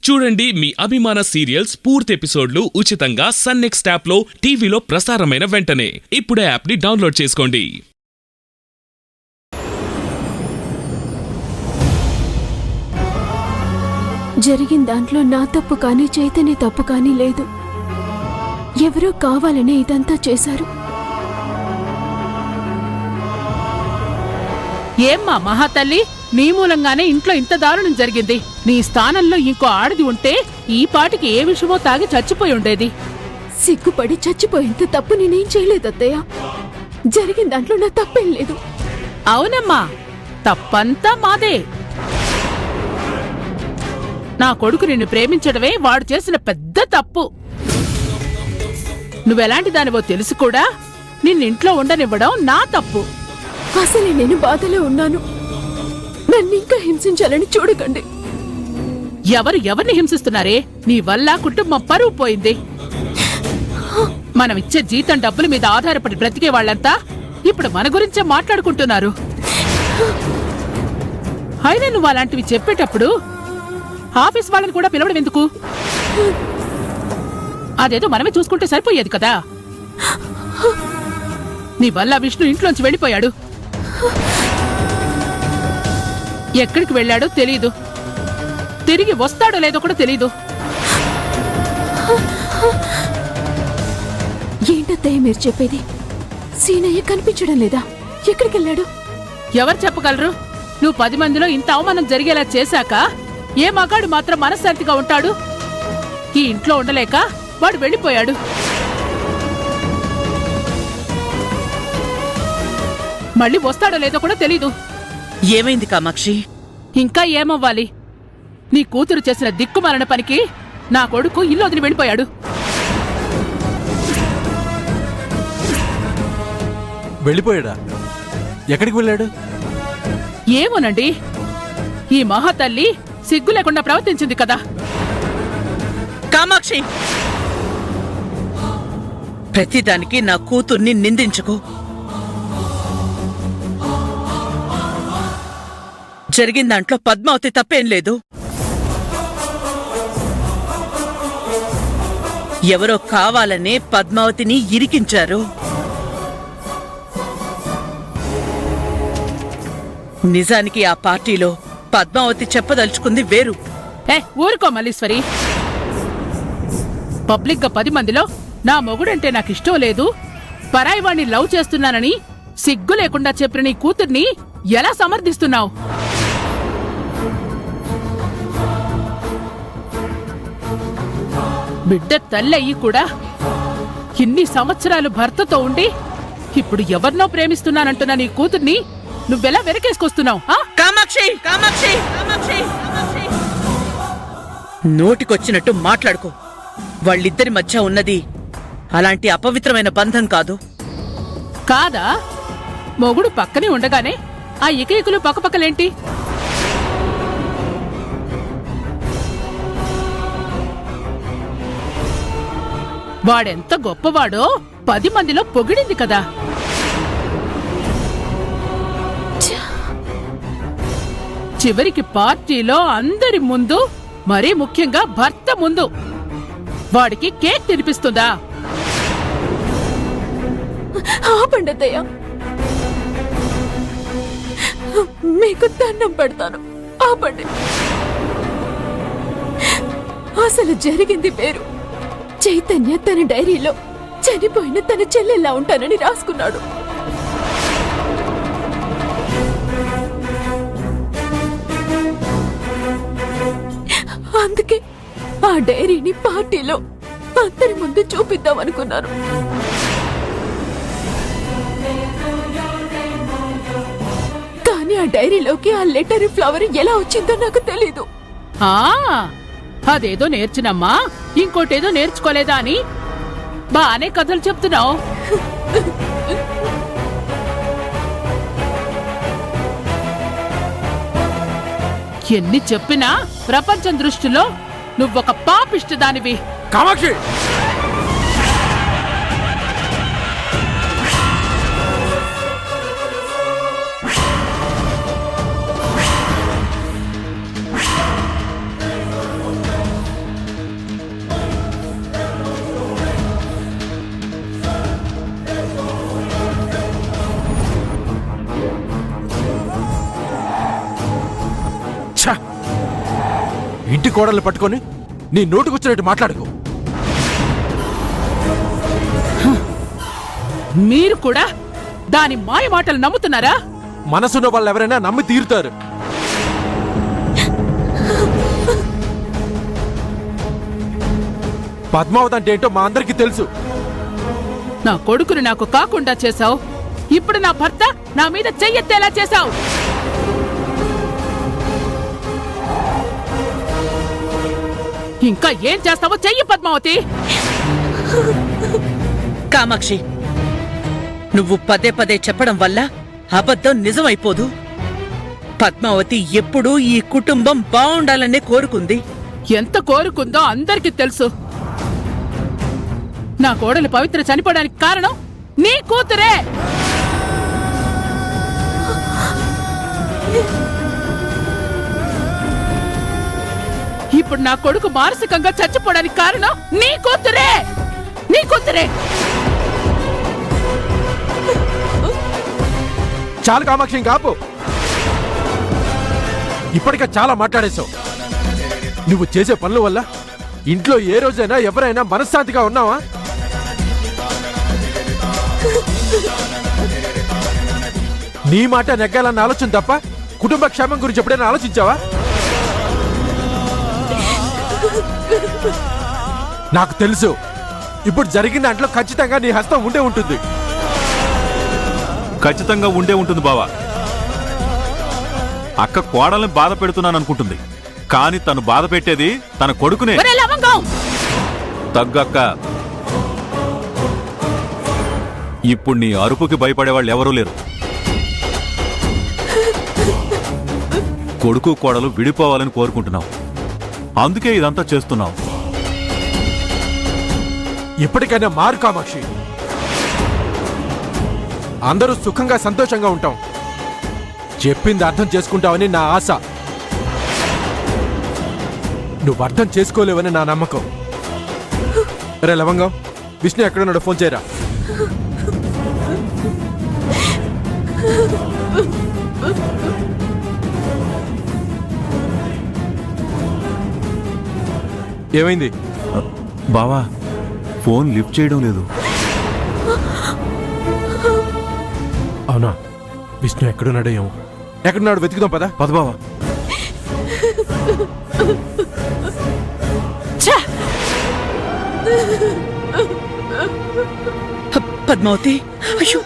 చూడండి మీ అభిమాన సీరియల్స్ పూర్తి ఎపిసోడ్లు ఉచితంగా సన్ నెక్స్ట్ యాప్ లో టీవీలో ప్రసారమైన వెంటనే ఇప్పుడే యాప్ ని డౌన్లోడ్ చేసుకోండి. జరిగిన దాంట్లో నా తప్పు కానీ చైతన్య తప్పు కానీ లేదు. ఎవరో కావాలనే ఇదంతా చేశారు. ఏమ్మా మహాతల్లి, నీ మూలంగానే ఇంట్లో ఇంత దారుణం జరిగింది. నీ స్థానంలో ఇంకో ఆడది ఉంటే ఈ పాటికి ఏ విషయమో తాగి చచ్చిపోయి ఉండేది. సిగ్గుపడి చచ్చిపోయేంత తప్పు నేనేం చేయలేదత్తయ్య. జరిగిన దాంట్లో నా తప్పేం లేదు. అవునమ్మా, తప్పంతా మాదే. నా కొడుకు నిన్ను ప్రేమించడమే వాడు చేసిన పెద్ద తప్పు. నువ్వెలాంటి దానివో తెలుసు కూడా నిన్నింట్లో ఉండనివ్వడం నా తప్పు. అసలే నేను బాధలో ఉన్నాను. నన్నింకా హింసించాలని చూడకండి. ఎవరిని హింసిస్తున్నారే? నీ వల్ల కుటుంబం పరువు పోయింది. మనమిచ్చే జీతం డబ్బుల మీద ఆధారపడి బ్రతికే వాళ్ళంతా ఇప్పుడు మన గురించే మాట్లాడుకుంటున్నారు. అయినా నువ్వు అలాంటివి చెప్పేటప్పుడు ఆఫీస్ వాళ్ళని కూడా పిలవడం ఎందుకు? అదేదో మనమే చూసుకుంటే సరిపోయేది కదా. నీ వల్ల విష్ణు ఇంట్లోంచి వెళ్ళిపోయాడు. ఎక్కడికి వెళ్ళాడో తెలీదు. తిరిగి వస్తాడో లేదో కూడా తెలీదు. ఏంటత్తయ్య మీరు చెప్పేది? సీనయ్య కనిపించడం లేదా? ఎక్కడికి వెళ్ళాడు? ఎవరు చెప్పగలరు? నువ్వు 10 మందిలో ఇంత అవమానం జరిగేలా చేశాక ఏ మగాడు మాత్రం మనశ్శాంతిగా ఉంటాడు? ఈ ఇంట్లో ఉండలేక వాడు వెళ్ళిపోయాడు. మళ్ళీ వస్తాడో లేదో కూడా తెలీదు. ఏమైంది కామాక్షి? ఇంకా ఏమవ్వాలి? నీ కూతురు చేసిన దిక్కుమాలిన పనికి నా కొడుకు ఇల్లు వదిలి వెళ్ళిపోయాడు. వెళ్ళిపోయాడా? ఎక్కడికి వెళ్ళాడు? ఏమోనండి, ఈ మహాతల్లి సిగ్గు లేకుండా ప్రవర్తించింది కదా. కామాక్షి, ప్రతిదానికి నా కూతుర్ని నిందించుకో. జరిగిన దాంట్లో పద్మావతి తప్పేం లేదు. ఎవరో కావాలనే పద్మావతిని ఇరికించారు. నిజానికి ఆ పార్టీలో పద్మావతి చెప్పదలుచుకుంది వేరు. ఊరుకో మల్లీశ్వరి. పబ్లిక్ గా 10 మందిలో నా మొగుడంటే నాకిష్టం లేదు, పరాయి వాణ్ణి లవ్ చేస్తున్నానని సిగ్గు లేకుండా చెప్పిన నీ కూతుర్ని ఎలా సమర్థిస్తున్నావు? బిడ్డ తల్లయ్యి కూడా ఇన్ని సంవత్సరాలు భర్తతో ఉండి ఇప్పుడు ఎవరినో ప్రేమిస్తున్నానంటున్నా నీ కూతుర్ని నువ్వెలా వెనకేసుకొస్తున్నావు? కామాక్షి, కామాక్షి, కామాక్షి, కామాక్షి, నోటికొచ్చినట్టు మాట్లాడుకో. వాళ్ళిద్దరి మధ్య ఉన్నది అలాంటి అపవిత్రమైన బంధం కాదు. కాదా? మొగుడు పక్కనే ఉండగానే ఆ ఇకయికలు పక్కపక్కలేంటి? వాడెంత గొప్పవాడో 10 మందిలో పొగిడింది కదా. చివరికి పార్టీలో అందరి ముందు, మరీ ముఖ్యంగా భర్త ముందు వాడికి కేక్ తినిపిస్తుందా? ఆపండతయ్య, మీకు దండం పెడతాను, ఆపండి. అసలు జరిగింది పేరు. చైతన్య తన డైరీలో చనిపోయిన తన చెల్లెల్లా ఉంటానని రాసుకున్నాడు. అందుకే ఆ డైరీని పార్టీలో అందరి ముందు చూపిద్దాం అనుకున్నారు. కానీ ఆ డైరీలోకి ఆ లెటర్ ఫ్లవర్ ఎలా వచ్చిందో నాకు తెలీదు. అదేదో నేర్చినమ్మా, ఇంకోటేదో నేర్చుకోలేదా అని బానే కథలు చెప్తున్నావు. ఎన్ని చెప్పినా ప్రపంచం దృష్టిలో నువ్వొక పాపిష్టిదానివి. కామాక్షి, ఇంటి కోడల్ని పట్టుకొని నీ నోటుకొచ్చినట్టు మాట్లాడుకో. మీరు కూడా దాని మాయ మాటలు నమ్ముతున్నారా? మనసున్న వాళ్ళు ఎవరైనా నమ్మి తీరుతారు. పద్మావతి అంటే ఏంటో మా అందరికీ తెలుసు. నా కొడుకుని నాకు కాకుండా చేశావు. ఇప్పుడు నా భర్త నా మీద చెయ్యెత్తేలా చేశావు. ఇంకా ఏం చేస్తావో చెయ్యి పద్మావతి. కామాక్షి, నువ్వు పదే పదే చెప్పడం వల్ల అబద్ధం నిజమైపోదు. పద్మావతి ఎప్పుడూ ఈ కుటుంబం బావుండాలనే కోరుకుంది. ఎంత కోరుకుందో అందరికీ తెలుసు. నా కోడలు పవిత్ర చనిపోవడానికి కారణం నీ కూతురే. ఇప్పుడు నా కొడుకు మానసికంగా చచ్చిపోవడానికి కారణం నీ కూతురే. నీ కూతురే. చాలు కామాక్షి, కాపు. ఇప్పటికే చాలా మాట్లాడేశావు. నువ్వు చేసే పనుల వల్ల ఇంట్లో ఏ రోజైనా ఎవరైనా మనశ్శాంతిగా ఉన్నావా? నీ మాట నెగ్గాలన్న ఆలోచన తప్ప కుటుంబ క్షేమం గురించి ఎప్పుడైనా ఆలోచించావా? నాకు తెలుసు, ఇప్పుడు జరిగిన దాంట్లో ఖచ్చితంగా నీ హస్తం ఉండే ఉంటుంది. ఖచ్చితంగా ఉండే ఉంటుంది బావా. అక్క కోడల్ని బాధ పెడుతున్నాను అనుకుంటుంది, కానీ తను బాధ పెట్టేది తన కొడుకునే. ఒరేయ్ లవంగం! తగ్గక్క. ఇప్పుడు నీ అరుపుకి భయపడేవాళ్ళు ఎవరూ లేరు. కొడుకు కోడలు విడిపోవాలని కోరుకుంటున్నావు, అందుకే ఇదంతా చేస్తున్నావు. ఇప్పటికైనా మారు కామాక్షి. అందరూ సుఖంగా సంతోషంగా ఉంటాం. చెప్పింది అర్థం చేసుకుంటావని నా ఆశ. నువ్వు అర్థం చేసుకోలేవని నా నమ్మకం. రే లవంగం, విష్ణు ఎక్కడున్నాడో ఫోన్ చేయరా. ఏమైంది? బావా, ఫోన్ లిఫ్ట్ చేయడం లేదు. అవునా? విష్ణు ఎక్కడున్నాడో ఏమో. ఎక్కడున్నాడు వెతుకుదాం పద. పద బావా. పద్మావతి, అయ్యో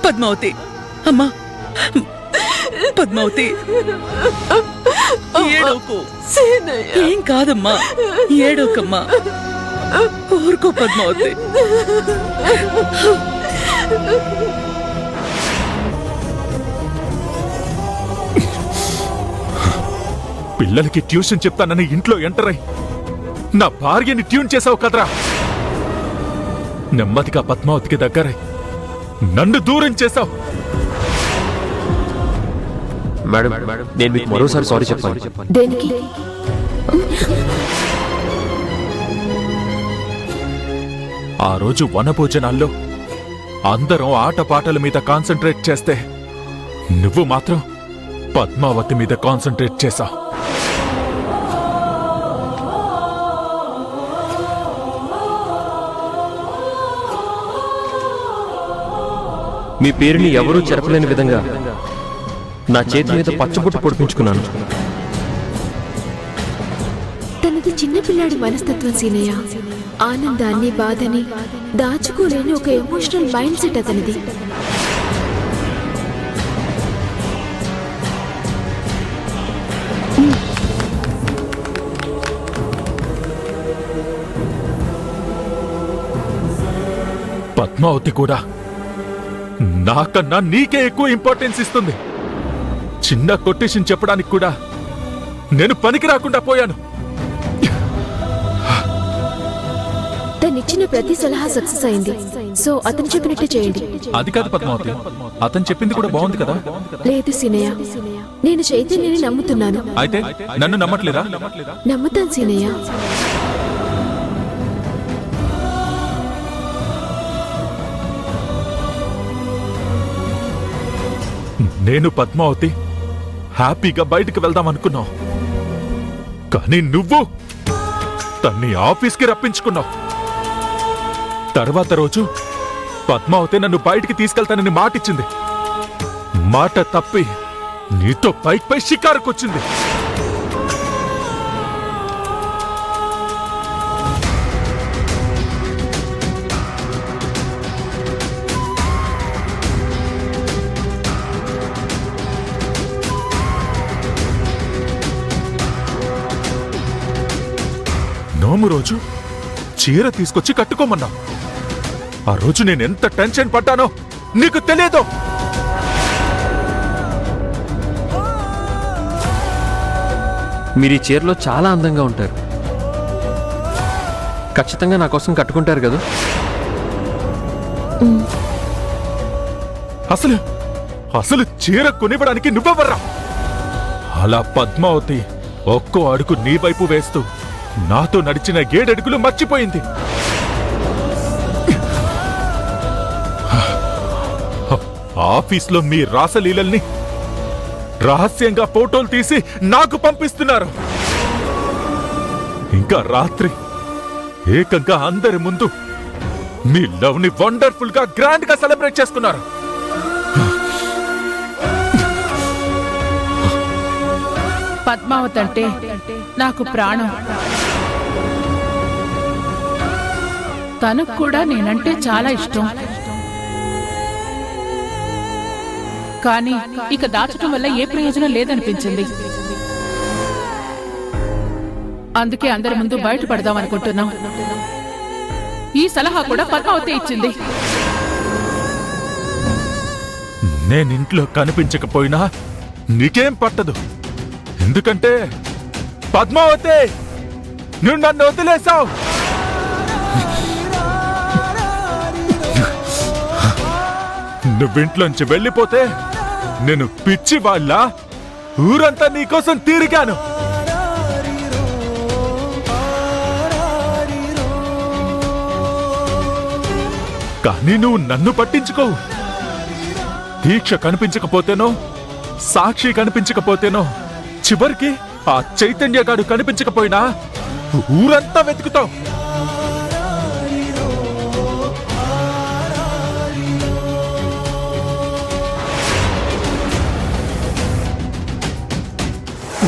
పద్మావతి, అమ్మా పద్మావతి, ఏడోకు. ఏం కాదమ్మా, ఏడోకమ్మా, ఊరుకో పద్మావతి. పిల్లలకి ట్యూషన్ చెప్తానని ఇంట్లో ఎంటర్ అయి నా భార్యని ట్యూన్ చేసావు కదరా. నెమ్మదిగా పద్మావతికి దగ్గరై నన్ను దూరం చేశావు. మేడం, నేను మీకు మరోసారి సారీ చెప్పాలి. దేనికి? ఆ రోజు వనభోజనాల్లో అందరం ఆటపాటల మీద కాన్సంట్రేట్ చేస్తే నువ్వు మాత్రం పద్మావతి మీద కాన్సంట్రేట్ చేశావు. మీ పేరుని ఎవరూ చెరపలేని విధంగా నా చేతి మీద పచ్చబొట్టు పొడిపించుకున్నాను. తనది చిన్నపిల్లాడి మనస్తత్వం సీనయ్య. ఆనందాన్ని, బాధని దాచుకోలేని ఒక ఎమోషనల్ మైండ్ సెట్ అతనిది. పద్మావతి కూడా నాకన్నా నీకే ఎక్కువ ఇంపార్టెన్స్ ఇస్తుంది. చిన్న కొటేషన్ చెప్పడానికి కూడా నేను పనికి రాకుండా పోయాను. తనిచ్చిన ప్రతి సలహా సక్సెస్ అయింది. సో అతను చెప్పినట్టే చేయండి. అది కాదు పద్మావతి, అతను చెప్పింది కూడా బాగుంది కదా. లేదు సీనయ్య, నేను చైతన్యని నమ్ముతున్నాను. అయితే నన్ను నమ్మట్లేదా? నమ్ముతాను సీనయ్య. నేను పద్మావతి హ్యాపీగా బయటకు వెళ్దాం అనుకున్నావు, కానీ నువ్వు తన్ని ఆఫీస్కి రప్పించుకున్నావు. తర్వాత రోజు పద్మావతి నన్ను బయటికి తీసుకెళ్తానని మాటిచ్చింది. మాట తప్పి నీతో పై షికారుకొచ్చింది. నోము రోజు చీర తీసుకొచ్చి కట్టుకోమన్నా. ఆ రోజు నేనెంత టెన్షన్ పడ్డానో నీకు తెలియదు. మీరు ఈ చీరలో చాలా అందంగా ఉంటారు. ఖచ్చితంగా నా కోసం కట్టుకుంటారు కదా? అసలు చీర కొనివ్వడానికి నువ్వెవర్రా? అలా పద్మావతి ఒక్కో అడుగు నీ వైపు వేస్తూ నాతో నడిచిన 7 అడుగులు మర్చిపోయింది. ఆఫీస్లో మీ రాసలీలల్ని రహస్యంగా ఫోటోలు తీసి నాకు పంపిస్తున్నారు. ఇంకా రాత్రి ఏకంగా అందరి ముందు మీ లవ్ ని వండర్ఫుల్ గా గ్రాండ్ గా సెలబ్రేట్ చేసుకున్నారు. పద్మావతి అంటే నాకు ప్రాణం. తనకు కూడా నేనంటే చాలా ఇష్టం. కానీ ఇక దాచటం వల్ల ఏ ప్రయోజనం లేదనిపించింది. అందుకే అందరి ముందు బయటపడదాం అనుకుంటున్నాం. ఈ సలహా కూడా పద్మావతి ఇచ్చింది. నేనింట్లో కనిపించకపోయినా నీకేం పట్టదు. ఎందుకంటే పద్మావతి, నువ్వు నన్ను వదిలేశావు. నువ్వింట్లోంచి వెళ్ళిపోతే నేను పిచ్చి వాళ్ళ ఊరంతా నీకోసం తిరిగాను. కానీ నువ్వు నన్ను పట్టించుకోవు. దీక్ష కనిపించకపోతేనో, సాక్షి కనిపించకపోతేనో, చివరికి ఆ చైతన్యగాడు కనిపించకపోయినా ఊరంతా వెతుకుతావు.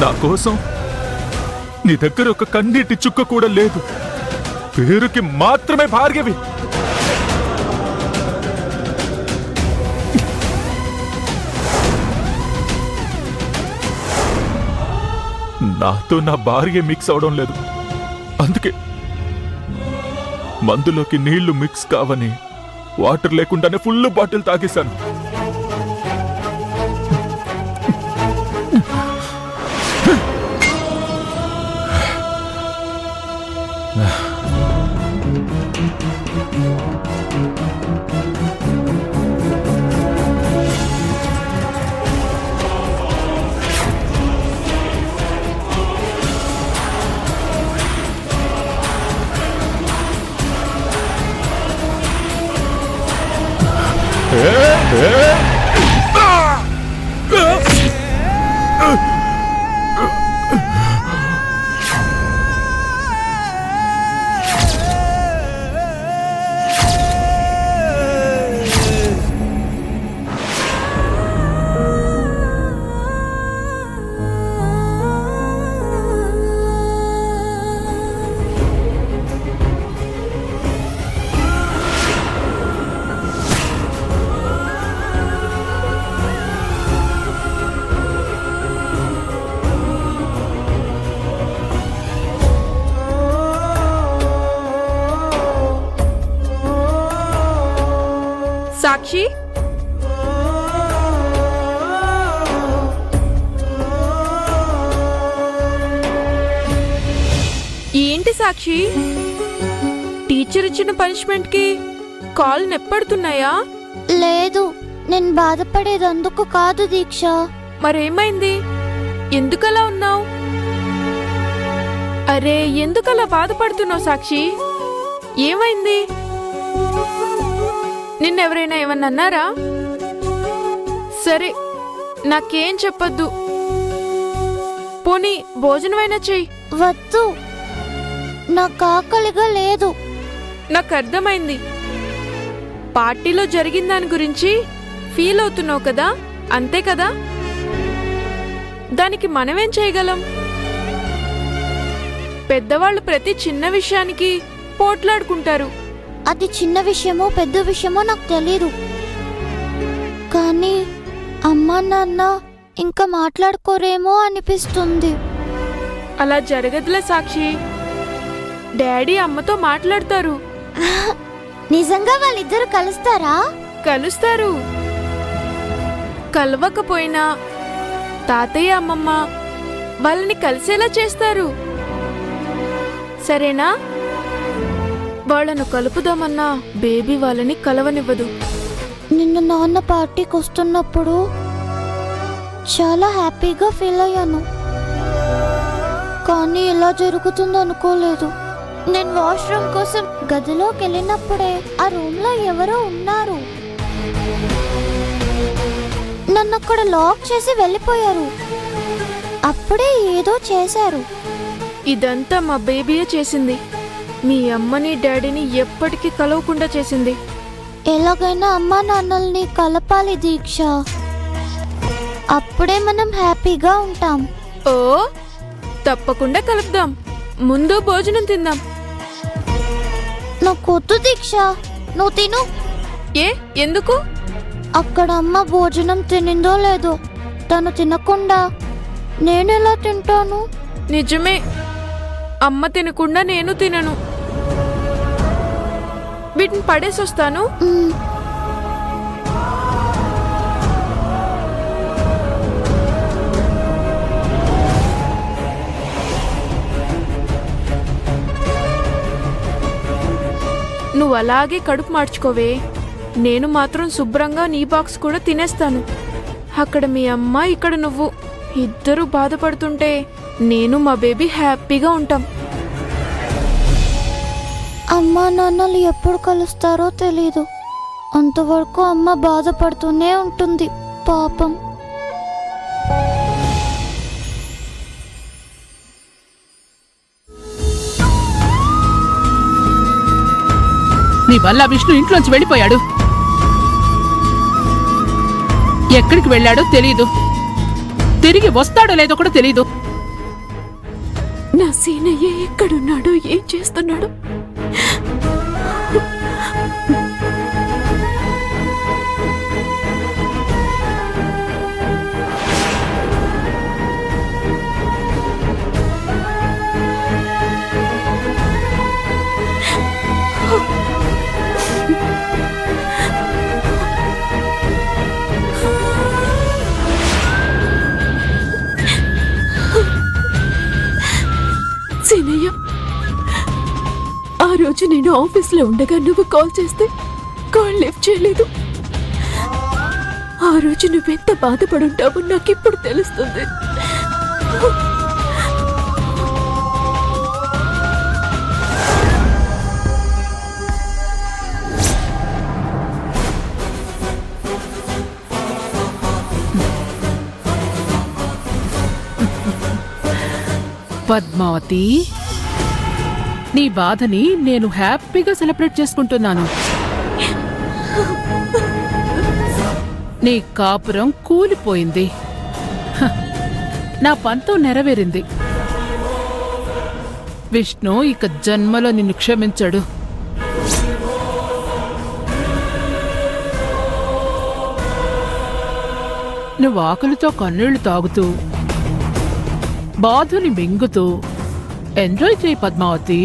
నా కోసం నీ దగ్గర ఒక కన్నీటి చుక్క కూడా లేదు. పేరుకి మాత్రమే భార్గవి. నాతో నా భార్య మిక్స్ అవడం లేదు. అందుకే మందులోకి నీళ్లు మిక్స్ కావని వాటర్ లేకుండానే ఫుల్ బాటిల్ తాగేశాను. సాక్షి, ఏంటి సాక్షి, టీచర్ ఇచ్చిన పనిష్మెంట్ కి కాల్ నెప్పడుతున్నాయా? లేదు, నేను బాధపడేది అందుకు కాదు దీక్ష. మరేమైంది? ఎందుకలా ఉన్నావు? అరే, ఎందుకలా బాధపడుతున్నావు సాక్షి? ఏమైంది? నిన్నెవరైనా ఏమన్నా అన్నారా? సరే, నాకేం చెప్పొద్దు. పోనీ భోజనమైనా చెయ్యి. వద్దు, నాకు ఆకలిగా లేదు. నాకు అర్థమైంది. పార్టీలో జరిగిన దాని గురించి ఫీల్ అవుతున్నావు కదా, అంతే కదా? దానికి మనమేం చేయగలం? పెద్దవాళ్ళు ప్రతి చిన్న విషయానికి పోట్లాడుకుంటారు. అది చిన్న విషయమో పెద్ద విషయమో నాకు తెలీదు, కానీ అమ్మా నాన్న ఇంకా మాట్లాడుకోరేమో అనిపిస్తుంది. అలా జరగదులే సాక్షి. డాడీ అమ్మతో మాట్లాడతారు. నిజంగా వాళ్ళిద్దరు కలుస్తారా? కలుస్తారు. కలవకపోయినా తాతయ్య అమ్మమ్మ వాళ్ళని కలిసేలా చేస్తారు. సరేనా? వాళ్ళను కలుపుదామన్నా బేబీ వాళ్ళని కలవనివ్వదు. నిన్న నాన్న పార్టీకి వస్తున్నప్పుడు చాలా హ్యాపీగా ఫీల్ అయ్యాను, కానీ ఇలా జరుగుతుంది అనుకోలేదు. నేను వాష్రూమ్ కోసం గదిలోకి వెళ్ళినప్పుడే ఆ రూమ్ లో ఎవరో ఉన్నారు. నన్ను అక్కడ లాక్ చేసి వెళ్ళిపోయారు. అప్పుడే ఏదో చేశారు. ఇదంతా మా బేబీయే చేసింది. మీ అమ్మని డాడీని ఎప్పటికీ కలవకుండా చేసింది. ఎలాగైనా అమ్మా నాన్నల్ని కలపాలి దీక్ష, అప్పుడే మనం హ్యాపీగా ఉంటాం. ఓ, తప్పకుండా కలుద్దాం. ముందు భోజనం తిందాం. నాకు వద్దు దీక్ష, నువ్వు తిను. ఏ, ఎందుకు? అక్కడ అమ్మ భోజనం తినిందో లేదో, తను తినకుండా నేనెలా తింటాను? నిజమే, అమ్మ తినకుండా నేను తినను. వీటిని పడేసొస్తాను. నువ్వు అలాగే కడుపు మార్చుకోవే. నేను మాత్రం శుభ్రంగా నీ బాక్స్ కూడా తినేస్తాను. అక్కడ మీ అమ్మ, ఇక్కడ నువ్వు ఇద్దరు బాధపడుతుంటే నేను మా బేబీ హ్యాపీగా ఉంటాం. అమ్మా నాన్నలు ఎప్పుడు కలుస్తారో తెలీదు. అంతవరకు అమ్మ బాధపడుతూనే ఉంటుంది పాపం. నీ వల్ల విష్ణు ఇంట్లోంచి వెళ్ళిపోయాడు. ఎక్కడికి వెళ్ళాడో తెలీదు, తిరిగి వస్తాడో లేదో కూడా తెలీదు. నా సీనయ్య ఎక్కడున్నాడో, ఏం చేస్తున్నాడో? సీనయ్య, ఆ రోజు నేను ఆఫీస్లో ఉండగా నువ్వు కాల్ చేస్తే కాల్ లిఫ్ట్ చేయలేదు. ఆ రోజు నువ్వెంత బాధపడుంటావో నాకు ఇప్పుడు తెలుస్తుంది. పద్మావతి, నీ బాధని నేను హ్యాపీగా సెలబ్రేట్ చేసుకుంటున్నాను. నీ కాపురం కూలిపోయింది. హ, నా పంతం నెరవేరింది. విష్ణు ఇక జన్మలో నిన్ను క్షమించడు. నువ్వు ఆకలితో కన్నీళ్లు తాగుతూ బాధని మింగుతూ ఎంజాయ్ చేయి పద్మావతి.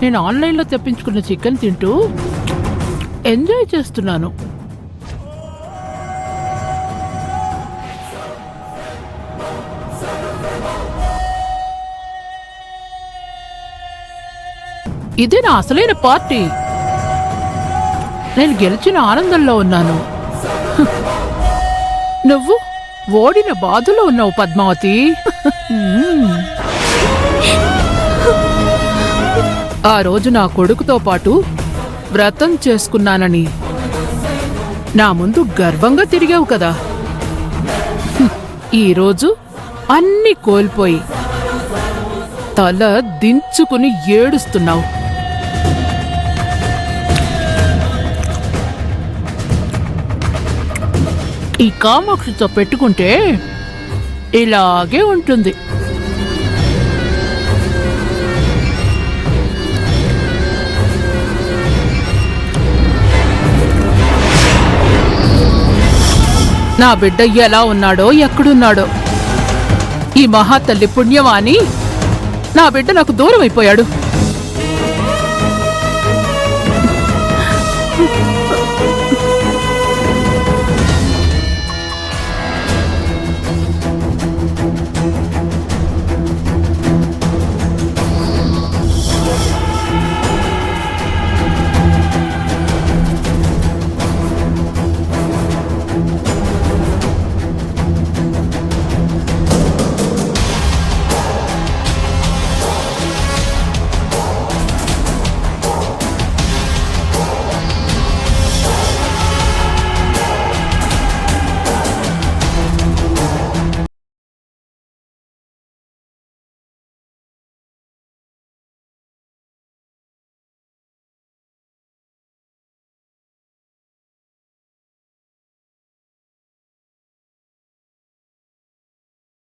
నేను ఆన్లైన్లో తెప్పించుకున్న చికెన్ తింటూ ఎంజాయ్ చేస్తున్నాను. ఇది నా అసలైన పార్టీ. నేను గెలిచిన ఆనందంలో ఉన్నాను. నువ్వు ఓడిన బాధలో ఉన్నావు పద్మావతి. ఆ రోజు నా కొడుకుతో పాటు వ్రతం చేసుకున్నానని నా ముందు గర్వంగా తిరిగావు కదా. ఈరోజు అన్నీ కోల్పోయి తల దించుకుని ఏడుస్తున్నావు. ఈ కామాక్షితో పెట్టుకుంటే ఇలాగే ఉంటుంది. నా బిడ్డ ఎలా ఉన్నాడో ఎక్కడున్నాడో. ఈ మహాతల్లి పుణ్యమాని నా బిడ్డ నాకు దూరం అయిపోయాడు.